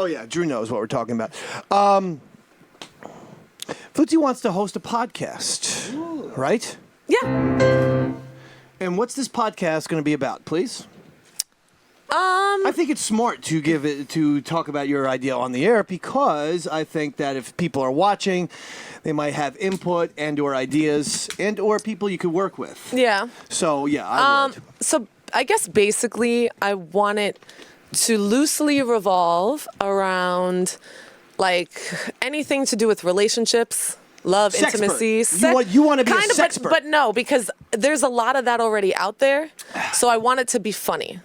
Oh, yeah. Drew knows what we're talking about. Flutesy wants to host a podcast, right? Yeah. And what's this podcast going to be about, please? I think it's smart to talk about your idea on the air because I think that if people are watching, they might have input and/or ideas and/or people you could work with. Yeah. So yeah, I would. So I guess basically I want it to loosely revolve around like anything to do with relationships, love, Sexpert. intimacy. You want to be kind a of, sexpert. but no, because there's a lot of that already out there. So I want it to be funny.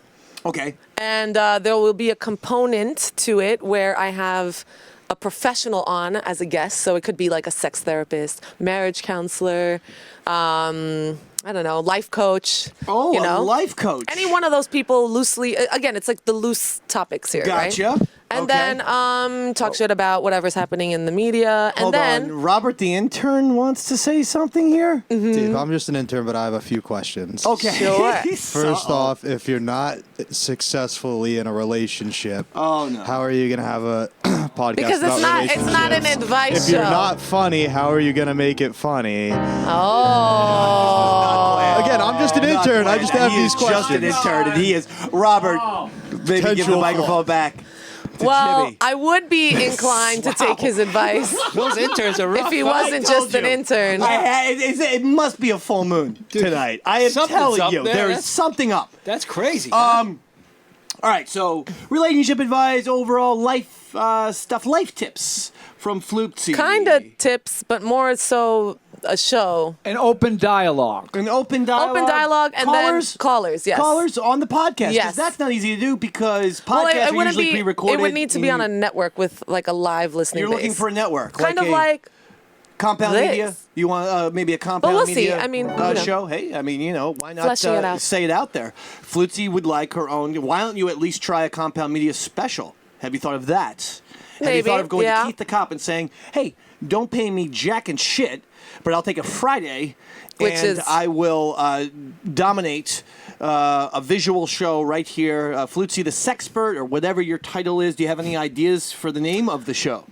Okay. And there will be a component to it where I have a professional on as a guest. So it could be like a sex therapist, marriage counselor, I don't know, life coach. Oh, you know? a life coach. Any one of those people loosely, again, it's like the loose topics here, Gotcha. right? And Okay. then talk shit about whatever's happening in the media. And Hold then on. Robert, the intern, wants to say something here. Steve, I'm just an intern, but I have a few questions. Okay. Sure. First off, if you're not successfully in a relationship, Oh, no. how are you going to have a podcast because about it's not an relationships? advice If you're show. not funny, how are you going to make it funny? Oh. Again, I'm just an intern. I just have he these is just an questions. intern, and he is Robert. Maybe give the Potential microphone back. To Well, Jimmy. I would be inclined to take his advice Those interns are rough. if he I wasn't told just an you. intern. It must be a full moon tonight. I am something's telling up you, there. there is That's- something up. That's crazy. All right, so relationship advice, overall life stuff, life tips from Flutesy. Kind of tips, but more so a show. An open dialogue. An open dialogue. Open dialogue and callers, then callers, yes. Callers on the podcast. 'Cause Yes. That's not easy to do because Well, podcasts it are wouldn't usually be. pre-recorded. It would need to be on a network with like a live listening You're looking base. for a network. kind of a like. Compound this. Media? You want maybe a Compound we'll see. Media I mean, you know. show? Hey, I mean, why not Fleshing it out. say it out there? Flutesy would like her own. Why don't you at least try a Compound Media special? Have you thought of that? Have you Maybe, thought of going yeah. to Keith the Cop and saying, hey, don't pay me jack and shit, but I'll take a Friday Which and is- I will dominate a visual show right here. Flutesy the Sexpert or whatever your title is. Do you have any ideas for the name of the show?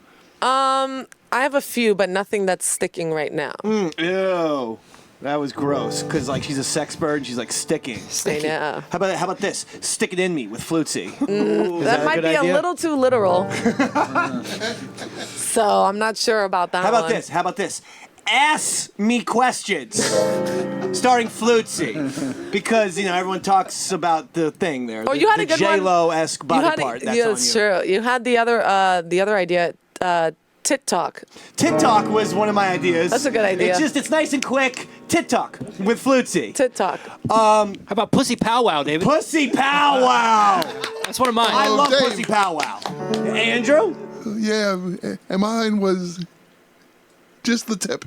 I have a few, but nothing that's sticking right now. Ew. That was gross. Because, like, she's a sexpert and she's, like, sticking. I know. How about this? Stick it in me with Flutesy. That might be a little too literal. So I'm not sure about that How about one. this? How about this? Ask me questions. Starring Flutesy. Because, everyone talks about the thing there. Oh, you had a good one. J-Lo-esque body You had part. That's yeah, on you. it's true. You had the other idea, tit talk. Tit Talk was one of my ideas. That's a good idea. It's nice and quick. Tit Talk with Flutesy. Tit talk. How about Pussy Powwow, David? Pussy Powwow. That's one of mine. I love Dave. Pussy Powwow. Andrew? Yeah, and mine was just the tip.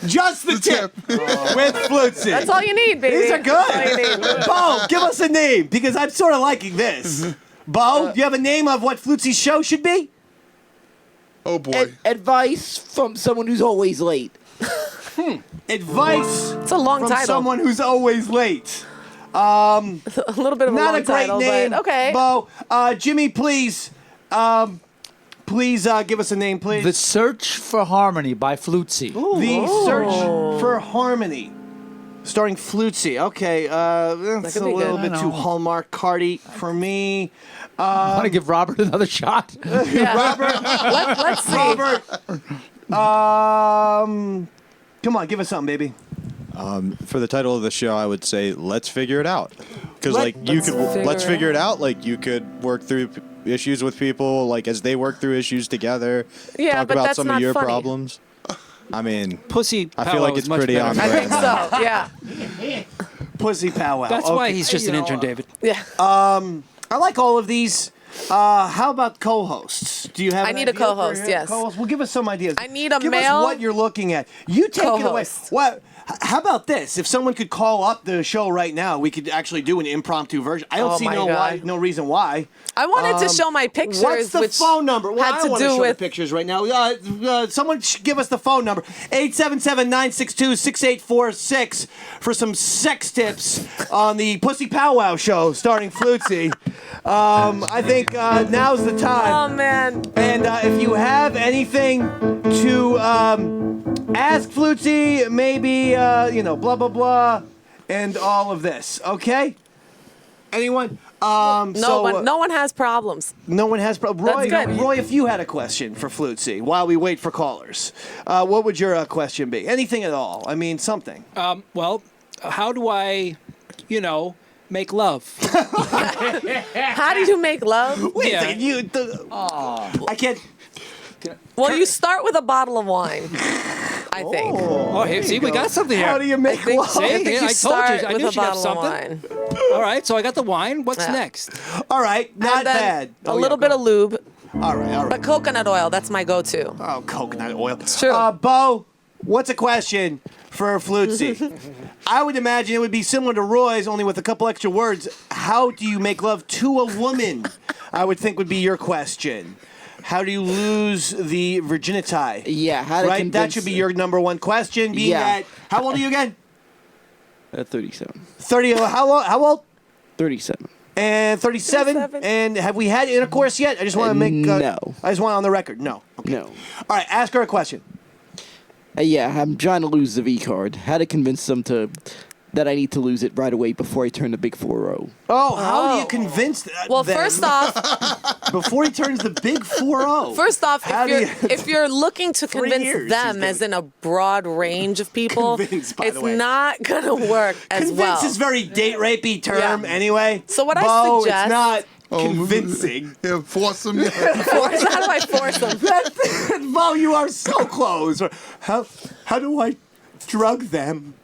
Just the tip with Flutesy. That's all you need, baby. These are That's all you good. need. Bo, give us a name because I'm sort of liking this. Bo, do you have a name of what Flutesy's show should be? Oh boy. Advice from someone who's always late. Advice It's a long from title. someone who's always late. A little bit of a Not long a great title, name. but okay. Bo, Jimmy, please. Please give us a name, please. The Search for Harmony by Flutesy. The Search for Harmony. Starring Flutesy. Okay, that's could a be little good. bit too Hallmark cardy for me. Want to give Robert another shot? Yeah. Let's see. Robert. Come on, give us something, baby. For the title of the show, I would say "Let's Figure It Out," because Let's let's figure it out. Like you could work through issues with people, like as they work through issues together. Yeah, talk but about that's some not of your funny. problems. I mean, Pussy I Powwow feel like is it's much pretty better. on I brand. think so. Yeah. Pussy Powwow. That's why Okay. he's just an intern, David. Yeah. I like all of these. How about co-hosts? Do you have? I an need a idea for co-host, a yes. Co-host? Well, give us some ideas. I need a give male us what you're looking at. You take it away. co-host. What? How about this? If someone could call up the show right now, we could actually do an impromptu version. I don't Oh see my God. no reason why. I wanted to show my pictures. What's the which phone number? Well, had I to want to do show the with pictures right now. Someone give us the phone number. 877-962-6846 for some sex tips on the Pussy Powwow show starring Flutesy. I think now's the time. Oh man. And if you have anything to ask Flutesy, maybe, blah, blah, blah, and all of this, okay? Anyone? No one has problems. No one has Roy, That's good. Roy, if you had a question for Flutesy while we wait for callers, what would your question be? Anything at all. I mean, something. Well, how do I, make love? How do you make love? Wait Yeah. a second. I can't. Well, you start with a bottle of wine, I think. Oh, hey, see, we got something here. How do you make think love? so. See, I think I you told start you. I with knew a she'd have bottle of something. wine. All right, so I got the wine. What's Yeah. next? All right, not And then bad. A little bit of lube, All right. but coconut oil, that's my go-to. Oh, coconut oil. It's true. Bo, what's a question for Flutesy? I would imagine it would be similar to Roy's, only with a couple extra words. How do you make love to a woman? I would think would be your question. How do you lose the virginity? Yeah, how to Right? That convince- should be your number one question. Being Yeah. that, how old are you again? 37. 30. How old? 37. And 37. 37. And have we had intercourse yet? I just want to make. No. I just want it on the record. No. Okay. No. All right. Ask her a question. Yeah, I'm trying to lose the V card. How to convince them that I need to lose it right away before I turn the big 4-0. Oh, how do you Oh. convince Well, them first off, before he turns the big 4-0? First off, How do you- if you're looking to 3 convince years them, he's as in a broad range of people, Convince, by it's the way. not gonna work as Convince well. is very date rapey term Yeah. anyway. So what I Bo, suggest- it's not Oh, convincing. Yeah, force them. Yeah. How do I force them? Bo, you are so close. How do I drug them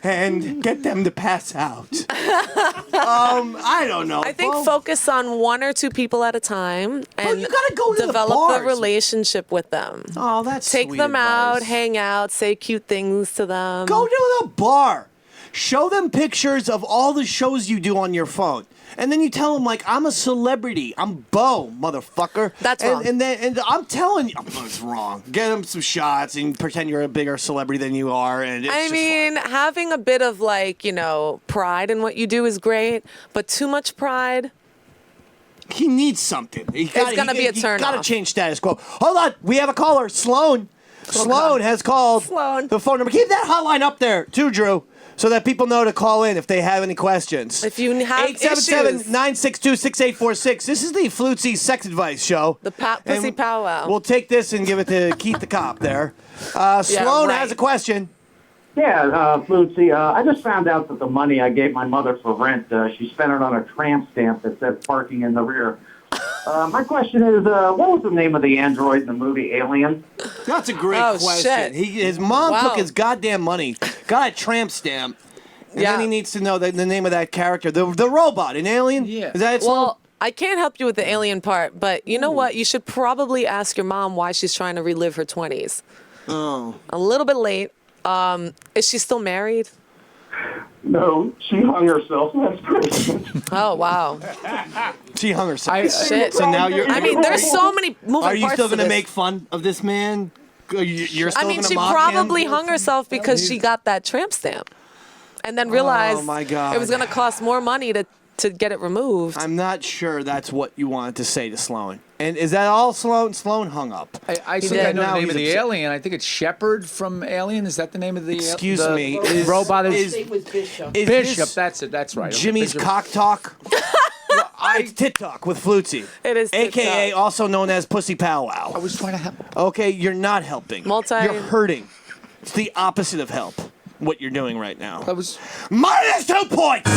and get them to pass out? I don't know. I think Bo. focus on 1 or 2 people at a time and you gotta go to the develop bars. a relationship with them. Oh, that's Take sweet them out, advice. hang out, say cute things to them. Go to the bar. Show them pictures of all the shows you do on your phone. And then you tell them, like, I'm a celebrity. I'm Bo, motherfucker. That's and, wrong. And I'm telling you, it's wrong. Get them some shots and pretend you're a bigger celebrity than you are. And it's I just mean, having a bit of pride in what you do is great, but too much pride. he needs something. It's gonna be a You gotta turnoff. change status quo. Hold on. We have a caller. Sloan. Sloan has called Sloan. the phone number. Keep that hotline up there, too, Drew, so that people know to call in if they have any questions. If you have issues. 877-962-6846. This is the Flutesy Sex Advice Show. The Pussy And Powwow. We'll take this and give it to Keith the cop there. Sloan right. has a question. Yeah, Flutesy, I just found out that the money I gave my mother for rent, she spent it on a tramp stamp that said parking in the rear. My question is, what was the name of the android in the movie Alien? That's a great Oh, question. shit. His mom Wow. took his goddamn money, got a tramp stamp, and Yeah. then he needs to know the name of that character, the robot in Alien. Yeah. Is that it? Sloan? Well, I can't help you with the alien part, but you know what? You should probably ask your mom why she's trying to relive her 20s. Oh. A little bit late. Is she still married? No, she hung herself. That's crazy. Oh, wow. She hung herself. Shit. So now you're. I mean, there's so many moving Are you parts still to going to this. make fun of this man? You're still I mean, going to she mock probably him? hung herself because she got that tramp stamp and then realized my God. it was going to cost more money to get it removed. I'm not sure that's what you wanted to say to Sloan. And is that all, Sloan? Sloan hung up. I think did. I know Now the name he's of the upset. alien. I think it's Shepard from Alien. Is that the name of the Excuse the me. Is, robot? is, was Bishop. is Bishop. this That's it. That's right. Jimmy's Bishop. cock talk? It's Tit Talk with Flutesy. It is Tit AKA Talk. also known as Pussy I Powwow. was trying to help. Okay, you're not helping. Multi- You're hurting. It's the opposite of help, what you're doing right now. I was. Minus 2 points!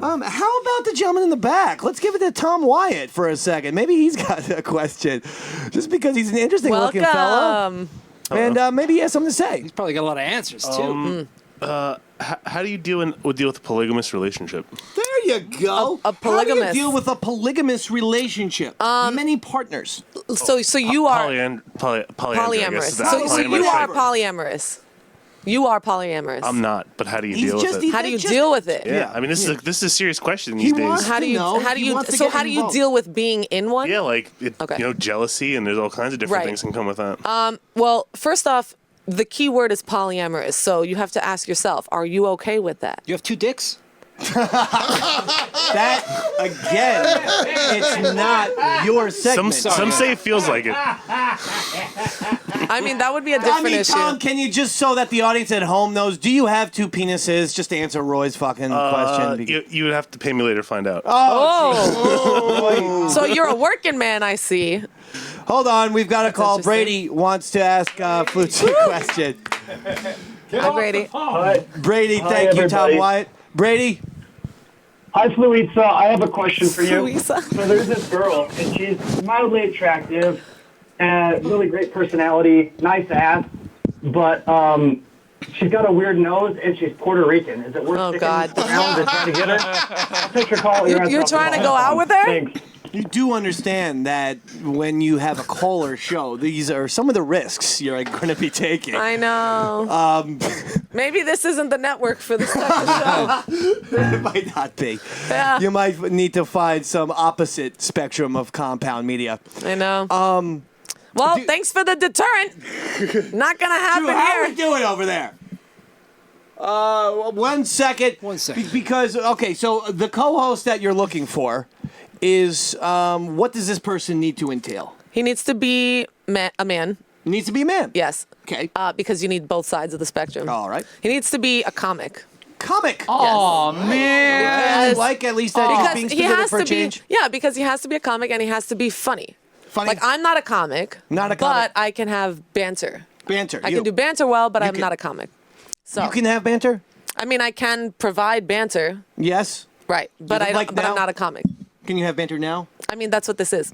How about the gentleman in the back? Let's give it to Tom Wyatt for a second. Maybe he's got a question. Just because he's an interesting looking fella. Welcome. And maybe he has something to say. Probably got a lot of answers, too. How do you deal with a polygamous relationship? There you go. A How do polygamous. you deal with a polygamous relationship? Many partners. So you are Polyamorous. polyamorous. So you are polyamorous. You are polyamorous. I'm not, but how do you He's deal just- with it? How do you deal with it? Yeah, I mean, this is a serious question He these days. wants How do you know. how do He you wants to so get how do you involved. deal with being in one? Yeah, like Okay. jealousy, and there's all kinds of different Right. things can come with that. Well, first off, the key word is polyamorous. So you have to ask yourself, are you okay with that? You have 2 dicks? That again, it's not your segment. Some say it feels like it. I mean, that would be a I different mean, issue. Tom, can you just so that the audience at home knows? Do you have 2 penises? Just to answer Roy's fucking question. You would have to pay me later to find out. Oh, so you're a working man, I see. Hold on, we've got a call. interesting. Brady wants to ask Flutesy a question. Hi, Brady. Hi, Brady, Hi, thank you, Tom everybody. Wyatt. Brady, hi, Flutesy. I have a question for you. Flutesy. So there's this girl, and she's mildly attractive, and really great personality, nice ass, but she's got a weird nose, and she's Puerto Rican. Is it worth Oh, sticking God. around to try to get her? I'll take your call. You're trying to go out with her? Thanks. you do understand that when you have a caller show, these are some of the risks you're going to be taking. I know. Maybe this isn't the network for this type of show. It might not be. Yeah. You might need to find some opposite spectrum of compound media. I know. Well, thanks for the deterrent. Not gonna happen Drew, how are we here. doing over there? 1 second. 1 second. Because, okay, so the co-host that you're looking for is, what does this person need to entail? He needs to be a man. Needs to be a man. Yes. Okay. Because you need both sides of the spectrum. All right. He needs to be a comic. Comic. Oh, man. I like at least that he's Because being he specific has for a to be. change. Yeah, because he has to be a comic and he has to be funny. Funny. Like I'm not a comic. Not a comic. But I can have banter. Banter. I can do banter well, but I'm can- not a comic. So You can have banter? I mean, I can provide banter, Yes. right? But like but now? I'm not a comic. Can you have banter now? I mean, that's what this is.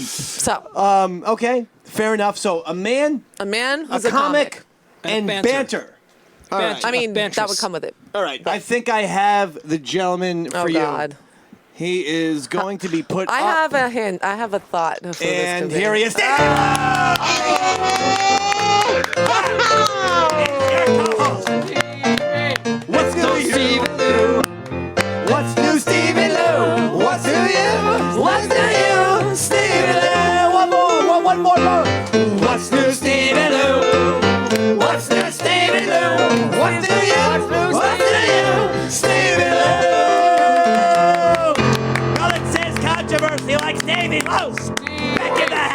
So Okay. Fair enough. So a man, a man a who's a comic, and banter. banter. All right. Banter. I mean, that Banterous. would come with it. All right. I think I have the gentleman for Oh you. God. He is going to be put I up. have a hint. I have a thought. For this And to be. here he is. What's new, Stevie Lew? What's new, Stevie Lew? What's new, you? What's new, you? Stevie Lew. One more. What's new, Stevie Lew? What's new, Stevie Lew? What's new, you? What's new, you? Stevie Lew. Nothing says controversy like Stevie Lew. Back in the house.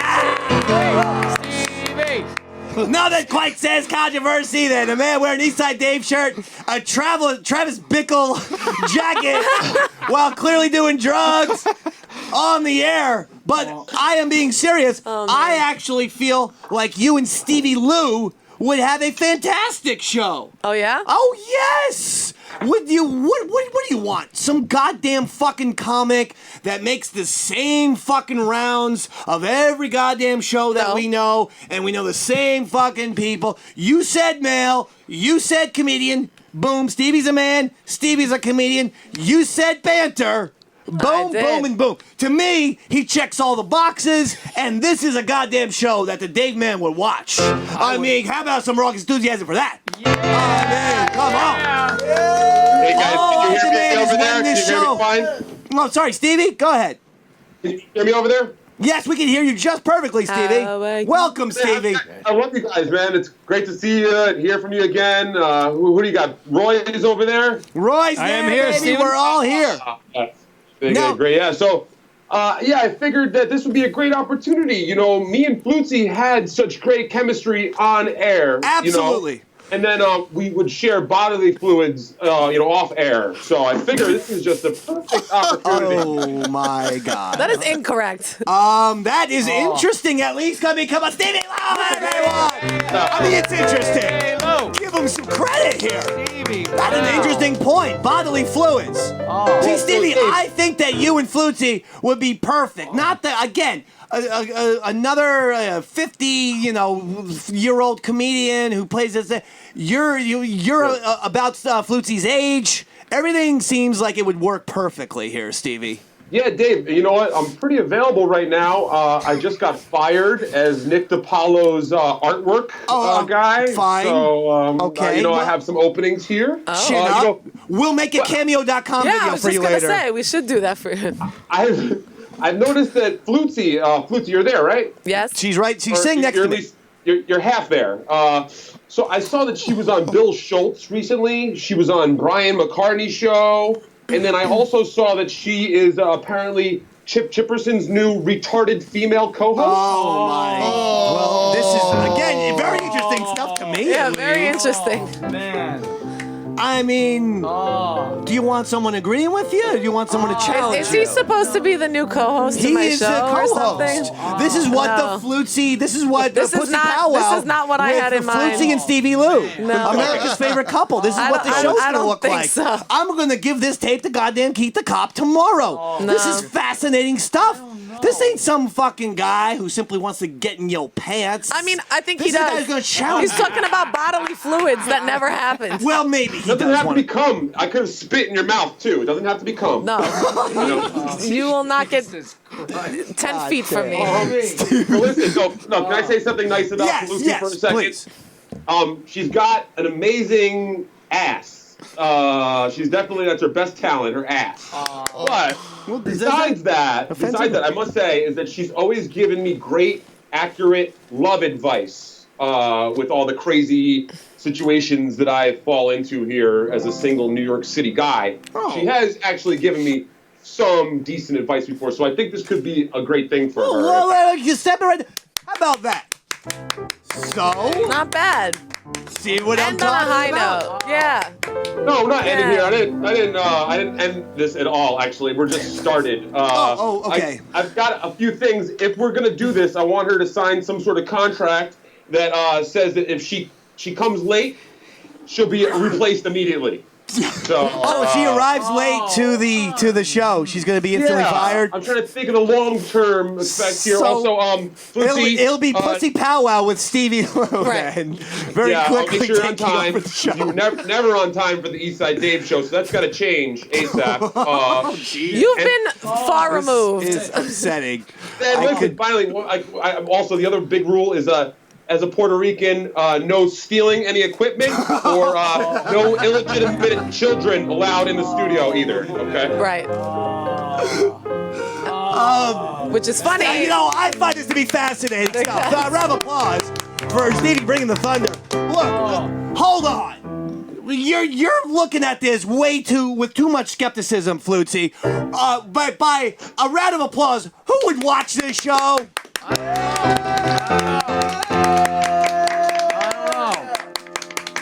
Nothing quite says controversy than a man wearing an Eastside Dave shirt, a Travis Bickle jacket, while clearly doing drugs on the air. But I am being serious. I actually feel like you and Stevie Lew would have a fantastic show. Oh yeah. Oh yes! Would you? What do you want? Some goddamn fucking comic that makes the same fucking rounds of every goddamn show that No. we know, and we know the same fucking people. You said male. You said comedian. Boom. Stevie's a man. Stevie's a comedian. You said banter. Boom, did. boom, and boom. To me, he checks all the boxes, and this is a goddamn show that the Dave Man would watch. I mean, how about some rock enthusiasm for that? Yeah! I mean, come on. Hey guys, Oh, can you the hear man me is over there? winning Can you this hear show. me fine? Oh, sorry, Stevie. Go ahead. Can you hear me over there? Yes, we can hear you just perfectly, Stevie. How are you? Welcome, Stevie. I love you guys, man. It's great to see you and hear from you again. Who do you got? Roy is over there? Roy's I there, am here, baby. Steven. We're all here. No. Great, yeah. So, I figured that this would be a great opportunity. You know, me and Flutesy had such great chemistry on air. Absolutely. You know, and then we would share bodily fluids, off air. So I figure this is just a perfect opportunity. Oh, my God. That is incorrect. That is interesting, at least. Come on, Stevie Lew, everyone. I mean, it's interesting. Give him some credit here. That's an interesting point. Bodily fluids. See, Stevie, I think that you and Flutesy would be perfect. Not that, again, another 50-year-old comedian who plays as you're about Flutesy's age. Everything seems like it would work perfectly here, Stevie. Yeah, Dave, you know what? I'm pretty available right now. I just got fired as Nick DiPaolo's artwork guy. Fine. So, okay. I have some openings here. Chin up. We'll make a Cameo.com Yeah, video I was for just you gonna later. say we should do that for him. I've noticed that Flutesy, you're there, right? Yes. She's right. She's sitting next to me. You're half there. So I saw that she was on Bill Schultz recently. She was on Brian McCartney's show. And then I also saw that she is apparently Chip Chipperson's new retarded female co-host. Oh, my. Well, this is, again, very interesting stuff to me. Yeah, very interesting. Man. I mean, do you want someone agreeing with you, or do you want someone to challenge Is you? he supposed to be the new co-host He of my is show a or co-host. something? This is what the Flutesy, this is what This the is Pussy not- Powwow this is not what I with had in mind. Flutesy and Stevie Lew. No. America's favorite couple. This is what the I show's don't going to look think like. so. I'm going to give this tape to goddamn Keith the Cop tomorrow. This is fascinating stuff. This ain't some fucking guy who simply wants to get in your pants. I mean, I think This he is a guy does. who's gonna challenge He's talking about bodily fluids that never happened. Well, maybe he Doesn't does have to want be cum. I could have spit in your mouth too. It doesn't have to be cum. No, You know? you will not get 10 feet from me. Well, listen, can I say something nice about Yes, Lucy yes, for a second? please. She's got an amazing ass. She's definitely, that's her best talent, her ass. But besides that, I must say is that she's always given me great, accurate love advice with all the crazy situations that I fall into here as a single New York City guy. She has actually given me some decent advice before, so I think this could be a great thing for her. Well, you step right. How about that? So, Not bad. see what I'm End on a talking high about? note. Yeah. No, I'm not ending Yeah. here. I didn't end this at all. Actually, we're just started. okay. I've got a few things. If we're gonna do this, I want her to sign some sort of contract that says that if she comes late, she'll be replaced immediately. So. If she arrives late to the show, she's going to be instantly fired. I'm trying to think of the long-term effect here. So, also, Flutesy, it'll be Pussy Powwow with Stevie Lew then. Very I'll quickly make sure you're on taking time. over the show. You were never on time for the East Side Dave show, so that's got to change ASAP. You've been far removed. It's upsetting. And listen, finally, I also the other big rule is as a Puerto Rican, no stealing any equipment or no illegitimate children allowed in the studio either. Okay. Right. Which is funny. You know, I find this to be fascinating stuff. So a round of applause for Stevie bringing the thunder. Look, hold on. You're looking at this with too much skepticism, Flutesy. But by a round of applause, who would watch this show?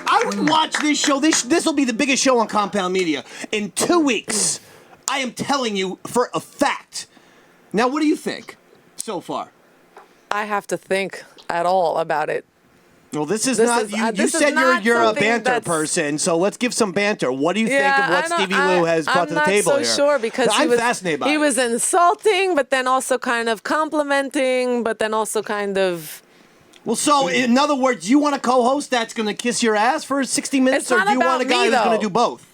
I would watch this show. This will be the biggest show on Compound Media in 2 weeks. I am telling you for a fact. Now, what do you think so far? I have to think at all about it. Well, this is This not. is- You this is said not you're a something banter that's- person, so let's give some banter. What do you think of what Stevie Lew has brought to the table I'm here? not so sure because I'm fascinated by he it. was insulting, but then also kind of complimenting, but then also kind of. Well, so in other words, you want a co-host that's going to kiss your ass for 60 minutes, It's or not do you want a about guy me, who's going though. to do both?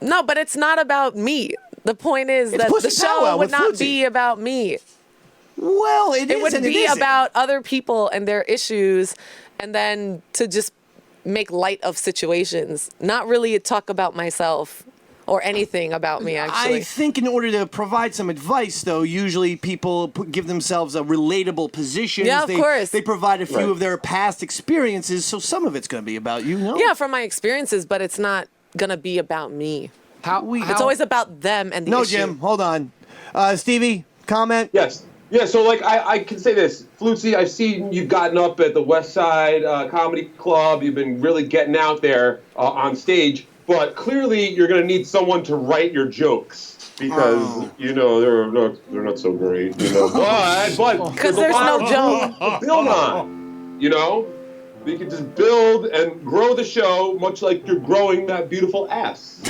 No, but it's not about me. The point is It's that Pussy the show Powwow would with not Flutesy. be about me. Well, It would and it be isn't. about other people and their issues, and then to just make light of situations, not really talk about myself or anything about me, actually. I think in order to provide some advice, though, usually people give themselves a relatable position. Yeah, of course. They provide a few of their past experiences, so some of it's going to be about you, no? Yeah, from my experiences, but it's not going to be about me. It's always about them and the No, issue. Jim, hold on. Stevie, comment? Yes. Yeah, so like I can say this, Flutesy, I've seen you've gotten up at the West Side Comedy Club. You've been really getting out there on stage, but clearly you're going to need someone to write your jokes because you know they're not so great, you know. But because there's no joke to build on, you know. You can just build and grow the show, much like you're growing that beautiful ass.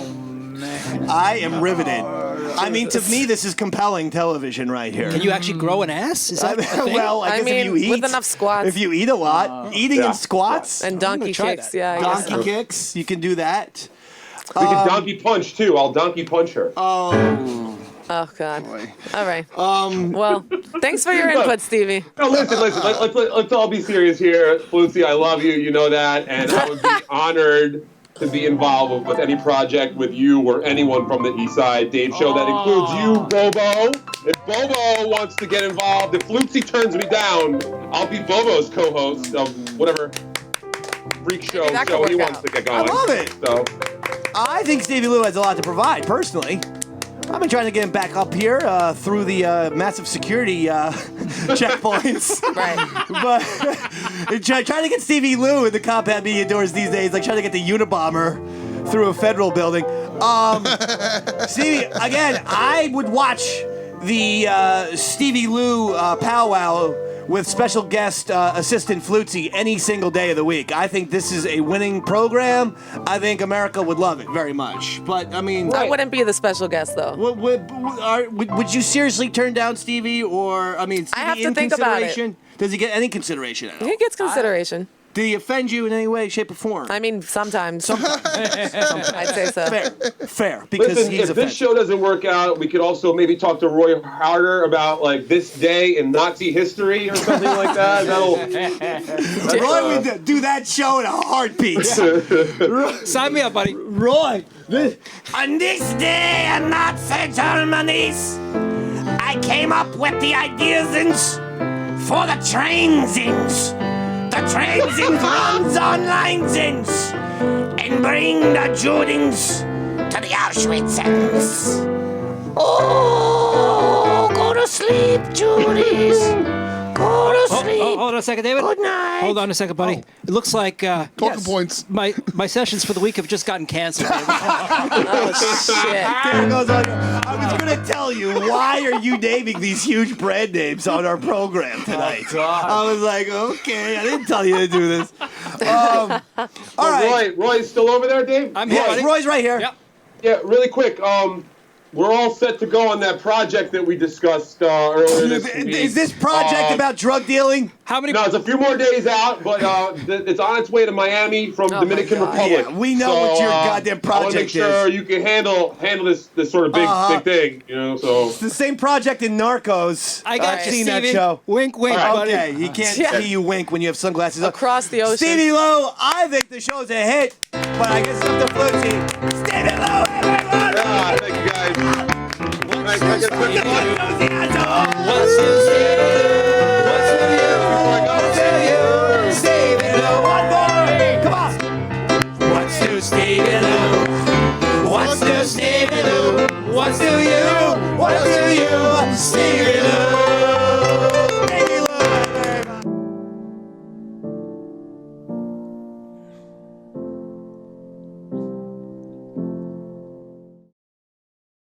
I am riveted. I mean, to me, this is compelling television right here. Can you actually grow an ass? Is that a thing? Well, I guess if you eat, with enough squats. if you eat a lot, eating and squats, And I'm gonna donkey try kicks, that. yeah, I guess donkey so. kicks, you can do that. We can donkey punch too. I'll donkey punch her. Oh. Oh God. All right. Well, thanks for your input, Stevie. No, listen. Let's all be serious here. Flutesy, I love you. You know that, and I would be honored to be involved with any project with you or anyone from the East Side Dave Show. That includes you, Bobo. If Bobo wants to get involved, if Flutesy turns me down, I'll be Bobo's co-host of whatever freak show he wants to get going. I love it. So, I think Stevie Lew has a lot to provide, personally. I've been trying to get him back up here through the massive security checkpoints. Right. But trying to get Stevie Lew in the combat media doors these days, like trying to get the Unabomber through a federal building. Stevie, again, I would watch the Stevie Lew powwow with special guest assistant Flutesy any single day of the week. I think this is a winning program. I think America would love it very much. But, I mean... I wouldn't be the special guest, though. Would you seriously turn down Stevie? Or, I mean, Stevie I have to think about it. Does he get any consideration at all? He gets consideration. Did he offend you in any way, shape, or form? I mean, sometimes. I'd say so. Fair. Because listen, he's if offended. this show doesn't work out, we could also maybe talk to Roy Harder about like this day in Nazi history or something like that. Roy would do that show in a heartbeat. Sign me up, buddy. Roy, on this day in Nazi Germany, I came up with the ideas for the trains. The trains runs on lines and bring the Judens to the Auschwitz. Oh, go to sleep, Judies. Go to sleep. Hold on a second, David. Good night. Hold on a second, buddy. It looks like Talking points. my sessions for the week have just gotten canceled. Oh, shit. There goes on. I was going to tell you, why are you naming these huge brand names on our program tonight? I was like, okay, I didn't tell you to do this. All right. Roy's still over there, Dave? I'm here, buddy. Roy's right here. Yep. Yeah, really quick. We're all set to go on that project that we discussed earlier this week. Is this project about drug dealing? How many? No, it's a few more days out, but it's on its way to Miami from Dominican Republic. Yeah, we know what your goddamn project I want to make sure you can handle this sort of big thing, you know. So it's the same project in Narcos. I got I've you, seen Stevie. that show. Wink, wink, buddy. Okay, he can't see you wink when you have sunglasses on. Across the ocean. Stevie Lew, I think the show's a hit, but I guess it's up to Flutesy. Stevie Lew, everyone! yeah, thank you guys. What's new, Stevie? What's new, Stevie Lew, one more! Come on! What's new, Stevie Lew? What's new, Stevie Lew? What's new, you? What's new, you? Stevie